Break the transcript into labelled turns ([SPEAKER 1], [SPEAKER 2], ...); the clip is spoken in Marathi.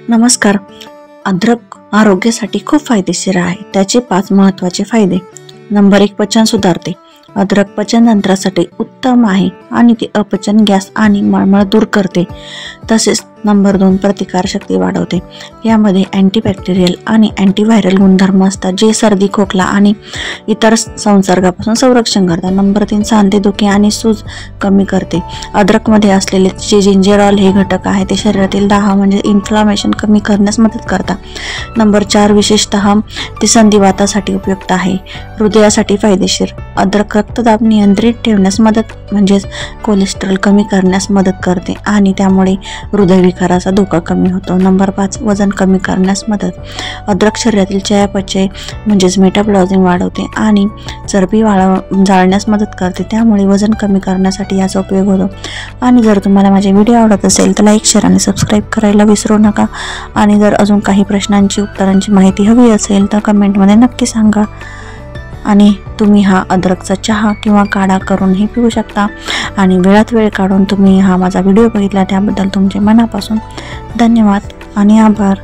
[SPEAKER 1] नमस्कार. अद्रक आरोग्यासाठी खूप फायदेशीर आहे. त्याचे 5 महत्त्वाचे फायदे. नंबर 1, पचन सुधारते. अद्रक पचनतंत्रासाठी उत्तम आहे आणि ते अपचन, गॅस आणि मळमळ दूर करते. तसेच नंबर 2, प्रतिकारशक्ती वाढवते. यामध्ये अँटीबॅक्टेरियल आणि अँटीव्हायरल गुणधर्म असतात, जे सर्दी, खोकला आणि इतर संसर्गापासून संरक्षण करतात. नंबर 3, सांधेदुखी आणि सूज कमी करते. अद्रकमध्ये असलेले जे जिंजरॉल हे घटक आहे ते शरीरातील दाह म्हणजे इन्फ्लामेशन कमी करण्यास मदत करतात. नंबर 4, विशेषतः ते संधिवातासाठी उपयुक्त आहे. हृदयासाठी फायदेशीर. अद्रक रक्तदाब नियंत्रित ठेवण्यास मदत म्हणजेच कोलेस्ट्रॉल कमी करण्यास मदत करते आणि त्यामुळे हृदयविकाराचा धोका कमी होतो. नंबर 5, वजन कमी करण्यास मदत. अद्रक शरीरातील चयापचय म्हणजेच मेटाबॉलिझम वाढवते आणि चरबी जाळण्यास मदत करते. त्यामुळे वजन कमी करण्यासाठी याचा उपयोग होतो. आणि जर तुम्हाला माझे व्हिडिओ आवडत असेल तर लाईक, शेअर आणि सबस्क्राईब करायला विसरू नका. आणि जर अजून काही प्रश्नांची उत्तरांची माहिती हवी असेल तर कमेंटमध्ये नक्की सांगा. आणि तुम्ही हा अद्रकचा चहा किंवा काढा करूनही पिऊ शकता. आणि वेळात वेळ काढून तुम्ही हा माझा व्हिडिओ बघितला त्याबद्दल तुमचे मनापासून धन्यवाद आणि आभार.